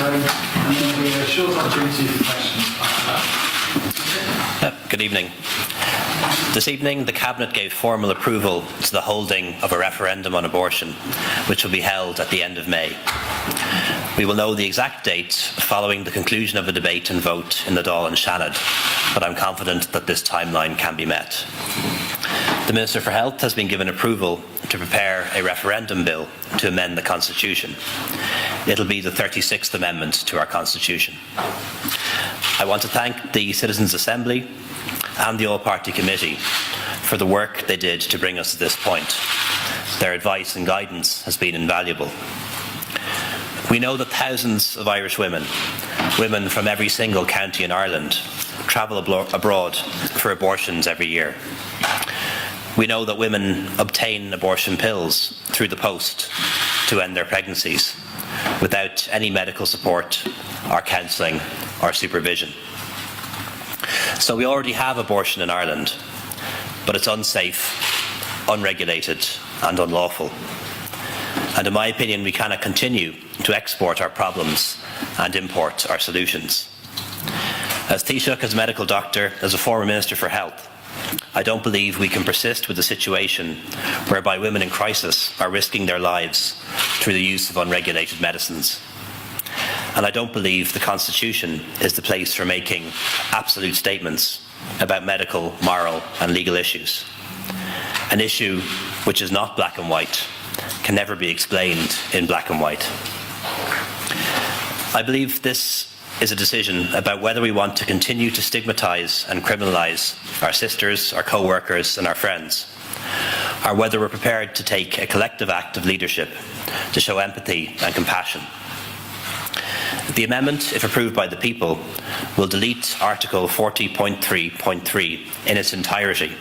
and there'll be a short opportunity for questions after that. Good evening. This evening, the Cabinet gave formal approval to the holding of a referendum on abortion, which will be held at the end of May. We will know the exact date following the conclusion of a debate and vote in the Dáil and Seanad, but I'm confident that this timeline can be met. The Minister for Health has been given approval to prepare a referendum bill to amend the Constitution. It'll be the 36th amendment to our Constitution. I want to thank the Citizens' Assembly and the All-Party Committee for the work they did to bring us to this point. Their advice and guidance has been invaluable. We know that thousands of Irish women from every single county in Ireland, travel abroad for abortions every year. We know that women obtain abortion pills through the post to end their pregnancies without any medical support or counselling or supervision. So we already have abortion in Ireland, but it's unsafe, unregulated and unlawful. And in my opinion, we cannot continue to export our problems and import our solutions. As Taoiseach, as a medical doctor, as a former Minister for Health, I don't believe we can persist with a situation whereby women in crisis are risking their lives through the use of unregulated medicines. And I don't believe the Constitution is the place for making absolute statements about medical, moral and legal issues. An issue which is not black and white can never be explained in black and white. I believe this is a decision about whether we want to continue to stigmatise and criminalise our sisters, our co-workers and our friends, or whether we're prepared to take a collective act of leadership to show empathy and compassion. The amendment, if approved by the people, will delete Article 40.3.3 in its entirety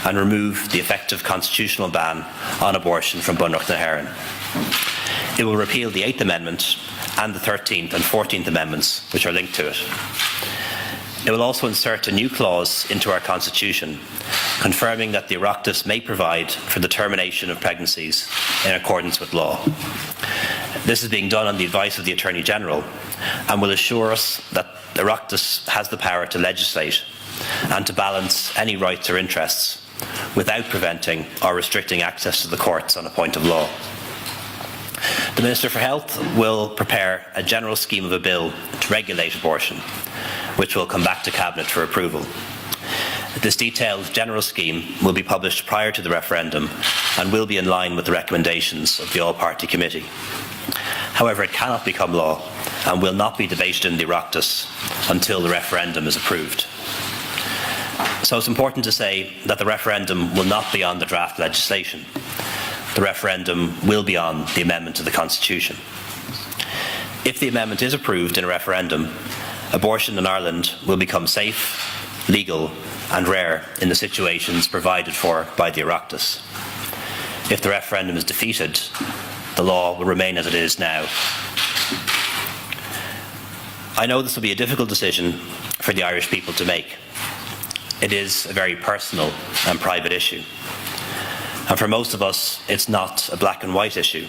and remove the effective constitutional ban on abortion from Bunreacht na hÉireann. It will repeal the 8th Amendment and the 13th and 14th Amendments, which are linked to it. It will also insert a new clause into our Constitution, confirming that the Oireachtas may provide for the termination of pregnancies in accordance with law. This is being done on the advice of the Attorney-General and will assure us that the Oireachtas has the power to legislate and to balance any rights or interests without preventing or restricting access to the courts on a point of law. The Minister for Health will prepare a general scheme of a bill to regulate abortion, which will come back to Cabinet for approval. This detailed general scheme will be published prior to the referendum and will be in line with the recommendations of the All-Party Committee. However, it cannot become law and will not be debated in the Oireachtas until the referendum is approved. So it's important to say that the referendum will not be on the draft legislation. The referendum will be on the amendment to the Constitution. If the amendment is approved in a referendum, abortion in Ireland will become safe, legal and rare in the situations provided for by the Oireachtas. If the referendum is defeated, the law will remain as it is now. I know this will be a difficult decision for the Irish people to make. It is a very personal and private issue. And for most of us, it's not a black and white issue.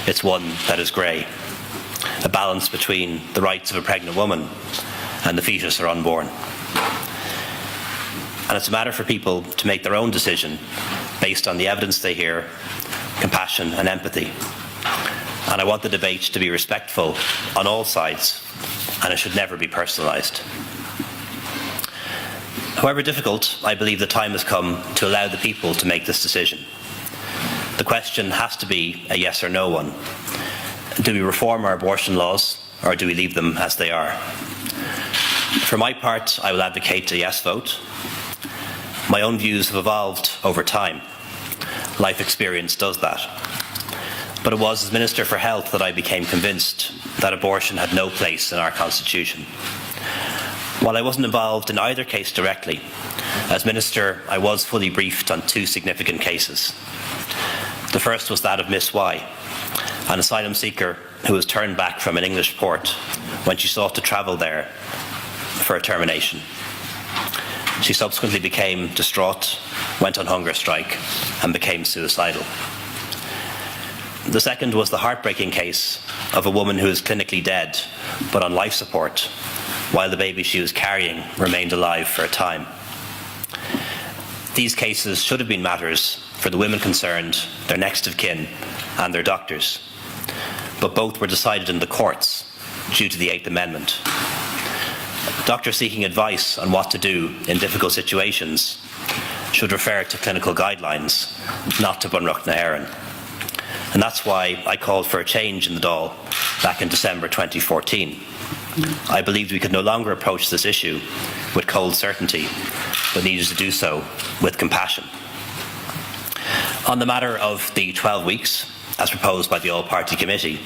It's one that is grey, a balance between the rights of a pregnant woman and the fetus or unborn. And it's a matter for people to make their own decision based on the evidence they hear, compassion and empathy. And I want the debate to be respectful on all sides, and it should never be personalised. However difficult, I believe the time has come to allow the people to make this decision. The question has to be a yes or no one. Do we reform our abortion laws, or do we leave them as they are? For my part, I will advocate a yes vote. My own views have evolved over time. Life experience does that. But it was as Minister for Health that I became convinced that abortion had no place in our Constitution. While I wasn't involved in either case directly, as Minister I was fully briefed on two significant cases. The first was that of Miss Y, an asylum seeker who was turned back from an English port when she sought to travel there for a termination. She subsequently became distraught, went on hunger strike and became suicidal. The second was the heartbreaking case of a woman who is clinically dead but on life support, while the baby she was carrying remained alive for a time. These cases should have been matters for the women concerned, their next of kin, and their doctors, but both were decided in the courts due to the Eighth Amendment. Doctors seeking advice on what to do in difficult situations should refer to clinical guidelines, not to Bunruch na Éireann. And that's why I called for a change in the Dáil back in December 2014. I believed we could no longer approach this issue with cold certainty, but needed to do so with compassion. On the matter of the 12 weeks, as proposed by the All-Party Committee,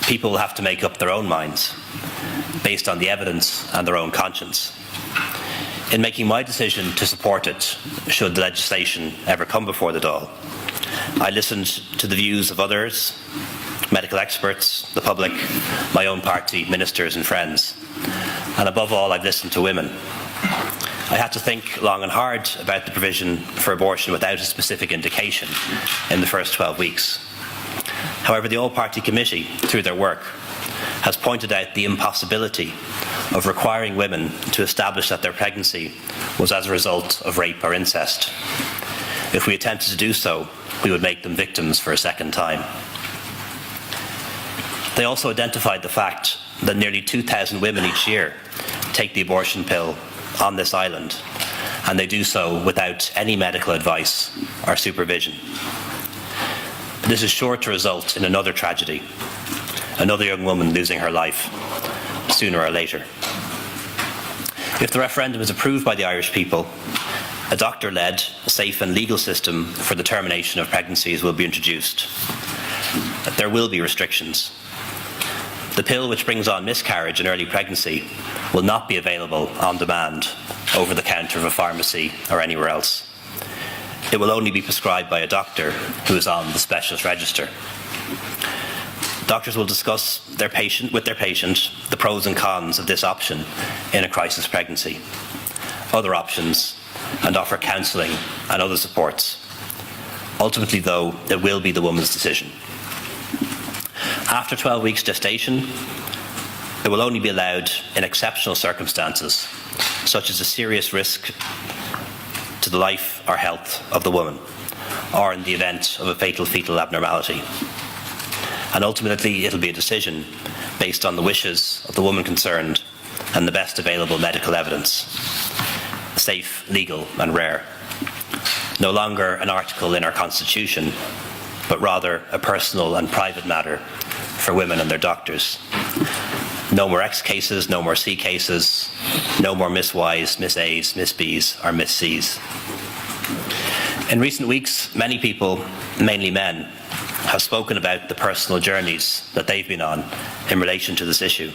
people will have to make up their own minds, based on the evidence and their own conscience. In making my decision to support it, should the legislation ever come before the Dáil, I listened to the views of others, medical experts, the public, my own party, ministers and friends. And above all, I've listened to women. I had to think long and hard about the provision for abortion without a specific indication in the first 12 weeks. However, the All-Party Committee, through their work, has pointed out the impossibility of requiring women to establish that their pregnancy was as a result of rape or incest. If we attempted to do so, we would make them victims for a second time. They also identified the fact that nearly 2,000 women each year take the abortion pill on this island, and they do so without any medical advice or supervision. This is sure to result in another tragedy, another young woman losing her life, sooner or later. If the referendum is approved by the Irish people, a doctor-led, safe and legal system for the termination of pregnancies will be introduced. There will be restrictions. The pill which brings on miscarriage and early pregnancy will not be available on demand over the counter of a pharmacy or anywhere else. It will only be prescribed by a doctor who is on the specialist register. Doctors will discuss with their patient the pros and cons of this option in a crisis pregnancy, other options, and offer counselling and other supports. Ultimately, though, it will be the woman's decision. After 12 weeks gestation, it will only be allowed in exceptional circumstances, such as a serious risk to the life or health of the woman, or in the event of a fatal fetal abnormality. And ultimately, it'll be a decision based on the wishes of the woman concerned and the best available medical evidence. Safe, legal and rare. No longer an article in our Constitution, but rather a personal and private matter for women and their doctors. No more X cases, no more C cases, no more Miss Ys, Miss As, Miss Bs or Miss Cs. In recent weeks, many people, mainly men, have spoken about the personal journeys that they've been on in relation to this issue.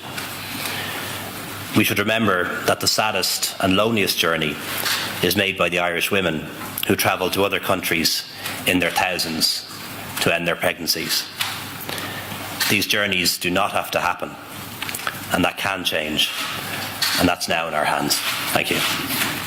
We should remember that the saddest and loneliest journey is made by the Irish women who travel to other countries in their thousands to end their pregnancies. These journeys do not have to happen, and that can change, and that's now in our hands. Thank you.